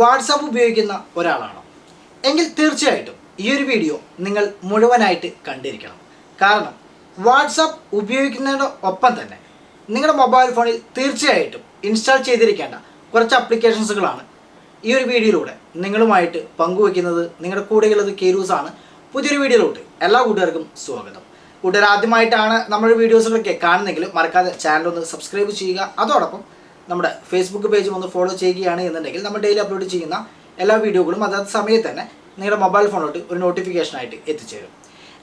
WhatsApp ഉപയോഗിക്കുന്ന ഒരാളാണോ എങ്കിൽ തീർച്ചയായിട്ടും ഈ ഒരു വീഡിയോ നിങ്ങൾ മുഴുവനായിട്ട് കണ്ടിരിക്കണം. കാരണം വാട്സാപ്പ് ഉപയോഗിക്കുന്നതിനോടൊപ്പം തന്നെ നിങ്ങളുടെ മൊബൈൽ ഫോണിൽ തീർച്ചയായിട്ടും ഇൻസ്റ്റാൾ ചെയ്തിരിക്കേണ്ട കുറച്ച് ആപ്ലിക്കേഷൻസുകളാണ് ഈ ഒരു വീഡിയോയിലൂടെ നിങ്ങളുമായിട്ട് പങ്കുവയ്ക്കുന്നത്. നിങ്ങളുടെ കൂടെയുള്ളത് കീരൂസ് ആണ്. പുതിയൊരു വീഡിയോയിലോട്ട് എല്ലാ കൂട്ടുകാർക്കും സ്വാഗതം. കൂട്ടുകാർ ആദ്യമായിട്ടാണ് നമ്മുടെ വീഡിയോസുകളൊക്കെ കാണുന്നെങ്കിൽ മറക്കാതെ ചാനൽ ഒന്ന് സബ്സ്ക്രൈബ് ചെയ്യുക. അതോടൊപ്പം നമ്മുടെ ഫേസ്ബുക്ക് പേജും ഒന്ന് ഫോളോ ചെയ്യുകയാണ് എന്നുണ്ടെങ്കിൽ നമ്മൾ ഡെയിലി അപ്ലോഡ് ചെയ്യുന്ന എല്ലാ വീഡിയോകളും അതാത് സമയത്ത് തന്നെ നിങ്ങളുടെ മൊബൈൽ ഫോണിലോട്ട് ഒരു നോട്ടിഫിക്കേഷനായിട്ട് എത്തിച്ചേരും.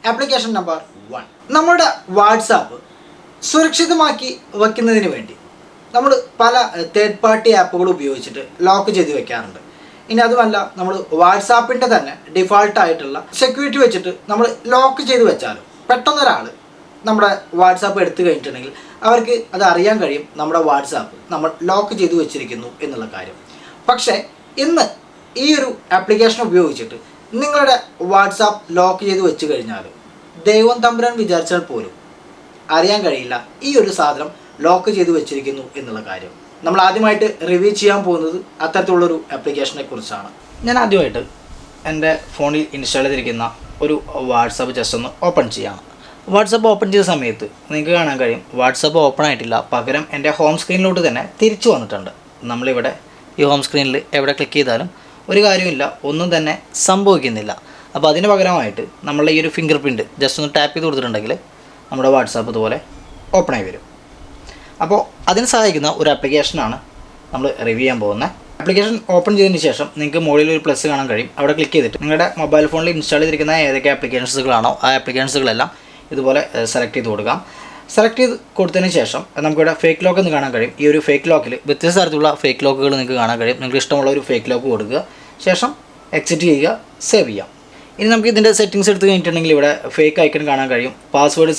ആപ്ലിക്കേഷൻ നമ്പർ 1, നമ്മുടെ വാട്സാപ്പ് സുരക്ഷിതമാക്കി വയ്ക്കുന്നതിന് വേണ്ടി നമ്മൾ പല തേർഡ് പാർട്ടി ആപ്പുകൾ ഉപയോഗിച്ചിട്ട് ലോക്ക് ചെയ്ത് വെക്കാറുണ്ട്. ഇനി അതുമല്ല, നമ്മൾ വാട്സാപ്പിൻ്റെ തന്നെ ഡിഫാൾട്ടായിട്ടുള്ള സെക്യൂരിറ്റി വെച്ചിട്ട് നമ്മൾ ലോക്ക് ചെയ്ത് വെച്ചാലും പെട്ടെന്നൊരാൾ നമ്മുടെ വാട്സാപ്പ് എടുത്തു കഴിഞ്ഞിട്ടുണ്ടെങ്കിൽ അവർക്ക് അത് അറിയാൻ കഴിയും നമ്മുടെ വാട്സാപ്പ് നമ്മൾ ലോക്ക് ചെയ്ത് വെച്ചിരിക്കുന്നു എന്നുള്ള കാര്യം. പക്ഷേ ഇന്ന് ഈ ഒരു ആപ്ലിക്കേഷൻ ഉപയോഗിച്ചിട്ട് നിങ്ങളുടെ വാട്സാപ്പ് ലോക്ക് ചെയ്ത് വെച്ച് കഴിഞ്ഞാൽ ദൈവം തമ്പുരാൻ വിചാരിച്ചാൽ പോലും അറിയാൻ കഴിയില്ല ഈ ഒരു സാധനം ലോക്ക് ചെയ്ത് വെച്ചിരിക്കുന്നു എന്നുള്ള കാര്യം. നമ്മൾ ആദ്യമായിട്ട് റിവ്യൂ ചെയ്യാൻ പോകുന്നത് അത്തരത്തിലുള്ളൊരു ആപ്ലിക്കേഷനെ കുറിച്ചാണ്. ഞാൻ ആദ്യമായിട്ട് എൻ്റെ ഫോണിൽ ഇൻസ്റ്റാൾ ചെയ്തിരിക്കുന്ന ഒരു വാട്സാപ്പ് ജസ്റ്റ് ഒന്ന് ഓപ്പൺ ചെയ്യാം. വാട്സാപ്പ് ഓപ്പൺ ചെയ്ത സമയത്ത് നിങ്ങൾക്ക് കാണാൻ കഴിയും വാട്സാപ്പ് ഓപ്പൺ ആയിട്ടില്ല, പകരം എൻ്റെ ഹോം സ്ക്രീനിലോട്ട് തന്നെ തിരിച്ചു വന്നിട്ടുണ്ട്. നമ്മളിവിടെ ഈ ഹോം സ്ക്രീനിൽ എവിടെ ക്ലിക്ക് ചെയ്താലും ഒരു കാര്യമില്ല, ഒന്നും തന്നെ സംഭവിക്കുന്നില്ല. അപ്പോൾ അതിന് പകരമായിട്ട് നമ്മളുടെ ഈ ഒരു ഫിംഗർ പ്രിൻറ്റ് ജസ്റ്റ് ഒന്ന് ടാപ്പ് ചെയ്ത് കൊടുത്തിട്ടുണ്ടെങ്കിൽ നമ്മുടെ വാട്സാപ്പ് ഇതുപോലെ ഓപ്പൺ ആയി വരും. അപ്പോൾ അതിന് സഹായിക്കുന്ന ഒരു ആപ്ലിക്കേഷനാണ് നമ്മൾ റിവ്യൂ ചെയ്യാൻ പോകുന്നത്. ആപ്ലിക്കേഷൻ ഓപ്പൺ ചെയ്തതിന് ശേഷം നിങ്ങൾക്ക് മുകളിൽ ഒരു പ്ലസ് കാണാൻ കഴിയും. അവിടെ ക്ലിക്ക് ചെയ്തിട്ട് നിങ്ങളുടെ മൊബൈൽ ഫോണിൽ ഇൻസ്റ്റാൾ ചെയ്തിരിക്കുന്ന ഏതൊക്കെ ആപ്ലിക്കേഷൻസുകളാണോ ആ ആപ്ലിക്കേഷൻസുകളെല്ലാം ഇതുപോലെ സെലക്ട് ചെയ്ത് കൊടുക്കാം. സെലക്ട് ചെയ്ത് കൊടുത്തതിന് ശേഷം നമുക്കിവിടെ ഫേക്ക് ലോക്ക് എന്ന് കാണാൻ കഴിയും. ഈ ഒരു ഫേക്ക് ലോക്കിൽ വ്യത്യസ്ത തരത്തിലുള്ള ഫേക്ക് ലോക്കുകൾ നിങ്ങൾക്ക് കാണാൻ കഴിയും. നിങ്ങൾക്ക് ഇഷ്ടമുള്ള ഒരു ഫേക്ക് ലോക്ക് കൊടുക്കുക, ശേഷം എക്സിറ്റ് ചെയ്യുക, സേവ് ചെയ്യാം. ഇനി നമുക്ക് ഇതിൻ്റെ സെറ്റിങ്സ് എടുത്ത് കഴിഞ്ഞിട്ടുണ്ടെങ്കിൽ ഇവിടെ ഫേക്ക് ഐക്കൺ കാണാൻ കഴിയും, പാസ്വേഡ്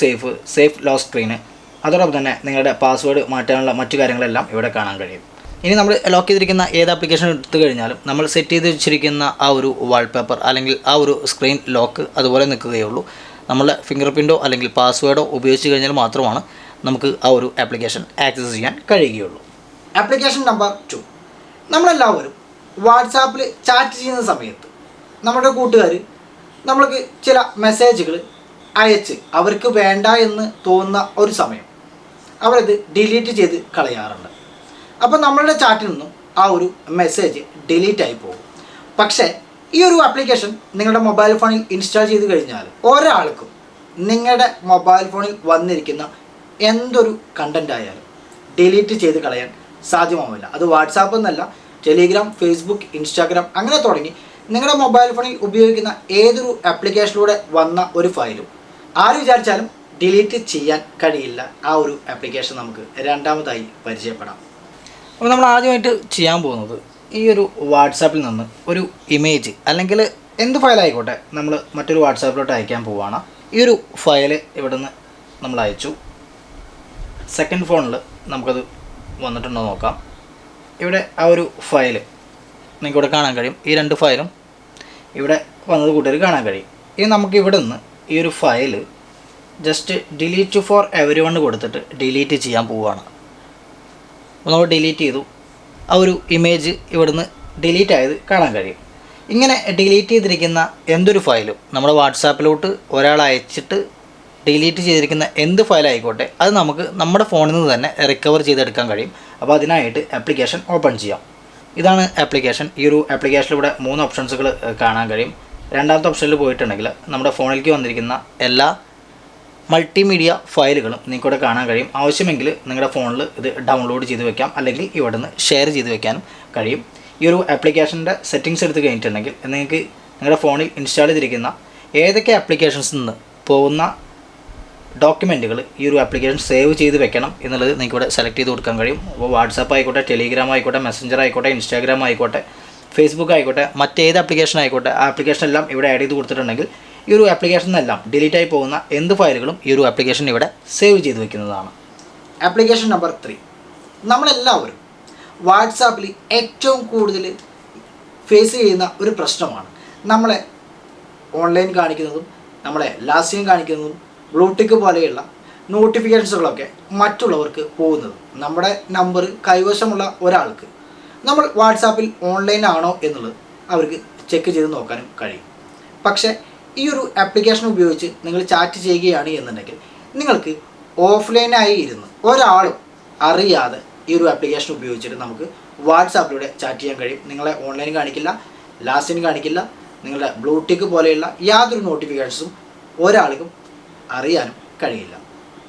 സേഫ് ലോക്ക് സ്ക്രീന്, അതോടൊപ്പം തന്നെ നിങ്ങളുടെ പാസ്വേഡ് മാറ്റാനുള്ള മറ്റു കാര്യങ്ങളെല്ലാം ഇവിടെ കാണാൻ കഴിയും. ഇനി നമ്മൾ ലോക്ക് ചെയ്തിരിക്കുന്ന ഏത് ആപ്ലിക്കേഷൻ എടുത്തു കഴിഞ്ഞാലും നമ്മൾ സെറ്റ് ചെയ്ത് വെച്ചിരിക്കുന്ന ആ ഒരു വാൾപേപ്പർ അല്ലെങ്കിൽ ആ ഒരു സ്ക്രീൻ ലോക്ക് അതുപോലെ നിൽക്കുകയുള്ളൂ. നമ്മളുടെ ഫിംഗർ പ്രിൻറ്റോ അല്ലെങ്കിൽ പാസ്വേഡോ ഉപയോഗിച്ച് കഴിഞ്ഞാൽ മാത്രമാണ് നമുക്ക് ആ ഒരു ആപ്ലിക്കേഷൻ ആക്സസ് ചെയ്യാൻ കഴിയുകയുള്ളൂ. ആപ്ലിക്കേഷൻ നമ്പർ 2, നമ്മളെല്ലാവരും വാട്സാപ്പിൽ ചാറ്റ് ചെയ്യുന്ന സമയത്ത് നമ്മുടെ കൂട്ടുകാർ നമ്മൾക്ക് ചില മെസ്സേജുകൾ അയച്ച് അവർക്ക് വേണ്ട എന്ന് തോന്നുന്ന ഒരു സമയം അവരത് ഡിലീറ്റ് ചെയ്ത് കളയാറുണ്ട്. അപ്പോൾ നമ്മളുടെ ചാറ്റിൽ നിന്നും ആ ഒരു മെസ്സേജ് ഡിലീറ്റ് ആയി പോകും. പക്ഷേ ഈ ഒരു ആപ്ലിക്കേഷൻ നിങ്ങളുടെ മൊബൈൽ ഫോണിൽ ഇൻസ്റ്റാൾ ചെയ്ത് കഴിഞ്ഞാൽ ഒരാൾക്കും നിങ്ങളുടെ മൊബൈൽ ഫോണിൽ വന്നിരിക്കുന്ന എന്തൊരു കണ്ടൻ്റ് ആയാലും ഡിലീറ്റ് ചെയ്ത് കളയാൻ സാധ്യമാവില്ല. അത് വാട്സാപ്പ് എന്നല്ല, ടെലിഗ്രാം, ഫേസ്ബുക്ക്, ഇൻസ്റ്റാഗ്രാം അങ്ങനെ തുടങ്ങി നിങ്ങളുടെ മൊബൈൽ ഫോണിൽ ഉപയോഗിക്കുന്ന ഏതൊരു ആപ്ലിക്കേഷനിലൂടെ വന്ന ഒരു ഫയലും ആര് വിചാരിച്ചാലും ഡിലീറ്റ് ചെയ്യാൻ കഴിയില്ല. ആ ഒരു ആപ്ലിക്കേഷൻ നമുക്ക് രണ്ടാമതായി പരിചയപ്പെടാം. അപ്പോൾ നമ്മൾ ആദ്യമായിട്ട് ചെയ്യാൻ പോകുന്നത് ഈ ഒരു വാട്സാപ്പിൽ നിന്ന് ഒരു ഇമേജ് അല്ലെങ്കിൽ എന്ത് ഫയലായിക്കോട്ടെ നമ്മൾ മറ്റൊരു വാട്സാപ്പിലോട്ട് അയക്കാൻ പോവുകയാണ്. ഈ ഒരു ഫയൽ ഇവിടെ നിന്ന് നമ്മൾ അയച്ചു. സെക്കൻഡ് ഫോണിൽ നമുക്കത് വന്നിട്ടുണ്ടോ നോക്കാം. ഇവിടെ ആ ഒരു ഫയൽ നിങ്ങൾക്ക് ഇവിടെ കാണാൻ കഴിയും. ഈ രണ്ട് ഫയലും ഇവിടെ വന്നത് കൂട്ടുകാർ കാണാൻ കഴിയും. ഇനി നമുക്ക് ഇവിടെ നിന്ന് ഈ ഒരു file just delete for every one കൊടുത്തിട്ട് ഡിലീറ്റ് ചെയ്യാൻ പോവുകയാണ്. അപ്പോൾ നമ്മൾ ഡിലീറ്റ് ചെയ്തു. ആ ഒരു ഇമേജ് ഇവിടുന്ന് ഡിലീറ്റ് ആയത് കാണാൻ കഴിയും. ഇങ്ങനെ ഡിലീറ്റ് ചെയ്തിരിക്കുന്ന എന്തൊരു ഫയലും നമ്മുടെ വാട്സാപ്പിലോട്ട് ഒരാൾ അയച്ചിട്ട് ഡിലീറ്റ് ചെയ്തിരിക്കുന്ന എന്ത് ഫയലായിക്കോട്ടെ അത് നമുക്ക് നമ്മുടെ ഫോണിൽ നിന്ന് തന്നെ റിക്കവർ ചെയ്തെടുക്കാൻ കഴിയും. അപ്പോൾ അതിനായിട്ട് ആപ്ലിക്കേഷൻ ഓപ്പൺ ചെയ്യാം. ഇതാണ് ആപ്ലിക്കേഷൻ. ഈ ഒരു ആപ്ലിക്കേഷനിലൂടെ 3 ഓപ്ഷൻസുകൾ കാണാൻ കഴിയും. രണ്ടാമത്തെ ഓപ്ഷനിൽ പോയിട്ടുണ്ടെങ്കിൽ നമ്മുടെ ഫോണിലേക്ക് വന്നിരിക്കുന്ന എല്ലാ മൾട്ടിമീഡിയ ഫയലുകളും നിങ്ങൾക്കിവിടെ കാണാൻ കഴിയും. ആവശ്യമെങ്കിൽ നിങ്ങളുടെ ഫോണിൽ ഇത് ഡൗൺലോഡ് ചെയ്ത് വെക്കാം, അല്ലെങ്കിൽ ഇവിടെ നിന്ന് ഷെയർ ചെയ്ത് വെക്കാനും കഴിയും. ഈ ഒരു ആപ്ലിക്കേഷൻ്റെ സെറ്റിങ്സ് എടുത്ത് കഴിഞ്ഞിട്ടുണ്ടെങ്കിൽ നിങ്ങൾക്ക് നിങ്ങളുടെ ഫോണിൽ ഇൻസ്റ്റാൾ ചെയ്തിരിക്കുന്ന ഏതൊക്കെ ആപ്ലിക്കേഷൻസിൽ നിന്ന് പോകുന്ന ഡോക്യുമെൻറ്റുകൾ ഈ ഒരു ആപ്ലിക്കേഷൻ സേവ് ചെയ്ത് വെക്കണം എന്നുള്ളത് നിങ്ങൾക്കിവിടെ സെലക്ട് ചെയ്ത് കൊടുക്കാൻ കഴിയും. അപ്പോൾ വാട്സാപ്പ് ആയിക്കോട്ടെ, ടെലിഗ്രാം ആയിക്കോട്ടെ, മെസ്സഞ്ചർ ആയിക്കോട്ടെ, ഇൻസ്റ്റാഗ്രാം ആയിക്കോട്ടെ, ഫേസ്ബുക്ക് ആയിക്കോട്ടെ, മറ്റേത് ആപ്ലിക്കേഷൻ ആയിക്കോട്ടെ, ആ ആപ്ലിക്കേഷനെല്ലാം ഇവിടെ ആഡ് ചെയ്ത് കൊടുത്തിട്ടുണ്ടെങ്കിൽ ഈ ഒരു ആപ്ലിക്കേഷനെല്ലാം ഡിലീറ്റായി പോകുന്ന എന്ത് ഫയലുകളും ഈ ഒരു ആപ്ലിക്കേഷൻ ഇവിടെ സേവ് ചെയ്ത് വെക്കുന്നതാണ്. ആപ്ലിക്കേഷൻ നമ്പർ 3, നമ്മളെല്ലാവരും വാട്സാപ്പിൽ ഏറ്റവും കൂടുതൽ ഫേസ് ചെയ്യുന്ന ഒരു പ്രശ്നമാണ് നമ്മളെ ഓൺലൈൻ കാണിക്കുന്നതും നമ്മളെ ലാസ്റ്റ് കാണിക്കുന്നതും ബ്ലൂടിക്ക് പോലെയുള്ള നോട്ടിഫിക്കേഷൻസുകളൊക്കെ മറ്റുള്ളവർക്ക് പോകുന്നത്. നമ്മുടെ നമ്പർ കൈവശമുള്ള ഒരാൾക്ക് നമ്മൾ വാട്സാപ്പിൽ ഓൺലൈൻ ആണോ എന്നുള്ളത് അവർക്ക് ചെക്ക് ചെയ്ത് നോക്കാനും കഴിയും. പക്ഷേ ഈ ഒരു ആപ്ലിക്കേഷൻ ഉപയോഗിച്ച് നിങ്ങൾ ചാറ്റ് ചെയ്യുകയാണ് എന്നുണ്ടെങ്കിൽ നിങ്ങൾക്ക് ഓഫ്ലൈനായി ഇരുന്ന് ഒരാളും അറിയാതെ ഈ ഒരു ആപ്ലിക്കേഷൻ ഉപയോഗിച്ചിട്ട് നമുക്ക് വാട്സാപ്പിലൂടെ ചാറ്റ് ചെയ്യാൻ കഴിയും. നിങ്ങളെ ഓൺലൈൻ കാണിക്കില്ല, ലാസ്റ്റിന് കാണിക്കില്ല, നിങ്ങളുടെ ബ്ലൂടിക്ക് പോലെയുള്ള യാതൊരു നോട്ടിഫിക്കേഷൻസും ഒരാൾക്കും അറിയാനും കഴിയില്ല.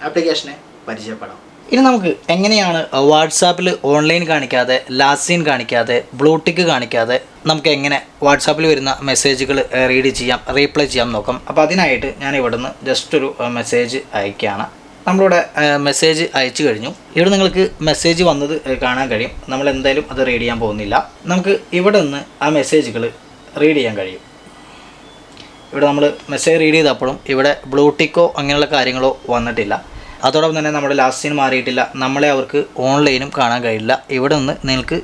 ആപ്ലിക്കേഷനെ പരിചയപ്പെടാം. ഇനി നമുക്ക് എങ്ങനെയാണ് വാട്സാപ്പിൽ ഓൺലൈൻ കാണിക്കാതെ, ലാസ്റ്റ് സീൻ കാണിക്കാതെ, ബ്ലൂടിക്ക് കാണിക്കാതെ നമുക്ക് എങ്ങനെ വാട്സാപ്പിൽ വരുന്ന മെസ്സേജുകൾ റീഡ് ചെയ്യാം, റീപ്ലൈ ചെയ്യാം നോക്കാം. അപ്പോൾ അതിനായിട്ട് ഞാൻ ഇവിടുന്ന് ജസ്റ്റ് ഒരു മെസ്സേജ് അയക്കുകയാണ്. നമ്മളിവിടെ മെസ്സേജ് അയച്ചു കഴിഞ്ഞു. ഇവിടെ നിങ്ങൾക്ക് മെസ്സേജ് വന്നത് കാണാൻ കഴിയും. നമ്മൾ എന്തായാലും അത് റീഡ് ചെയ്യാൻ പോകുന്നില്ല. നമുക്ക് ഇവിടെ നിന്ന് ആ മെസ്സേജുകൾ റീഡ് ചെയ്യാൻ കഴിയും. ഇവിടെ നമ്മൾ മെസ്സേജ് റീഡ് ചെയ്തപ്പോഴും ഇവിടെ ബ്ലൂടിക്കോ അങ്ങനെയുള്ള കാര്യങ്ങളോ വന്നിട്ടില്ല. അതോടൊപ്പം തന്നെ നമ്മുടെ ലാസ്റ്റ് സീൻ മാറിയിട്ടില്ല. നമ്മളെ അവർക്ക് ഓൺലൈനും കാണാൻ കഴിയില്ല. ഇവിടെ നിന്ന് നിങ്ങൾക്ക്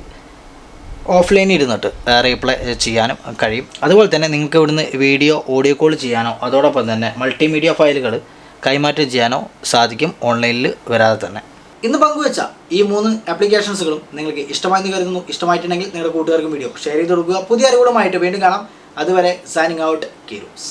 ഓഫ്ലൈനിൽ ഇരുന്നിട്ട് റീപ്ലൈ ചെയ്യാനും കഴിയും. അതുപോലെ തന്നെ നിങ്ങൾക്ക് ഇവിടുന്ന് വീഡിയോ, ഓഡിയോ കോൾ ചെയ്യാനോ അതോടൊപ്പം തന്നെ മൾട്ടിമീഡിയ ഫയലുകൾ കൈമാറ്റം ചെയ്യാനോ സാധിക്കും ഓൺലൈനിൽ വരാതെ തന്നെ. ഇന്ന് പങ്കുവെച്ച ഈ 3 ആപ്ലിക്കേഷൻസുകളും നിങ്ങൾക്ക് ഇഷ്ടമായെന്ന് കരുതുന്നു. ഇഷ്ടമായിട്ടുണ്ടെങ്കിൽ നിങ്ങളുടെ കൂട്ടുകാർക്കും വീഡിയോ ഷെയർ ചെയ്ത് കൊടുക്കുക. പുതിയ അറിവുകളുമായിട്ട് വീണ്ടും കാണാം. അതുവരെ സൈനിങ് ഔട്ട്, കീരൂസ്.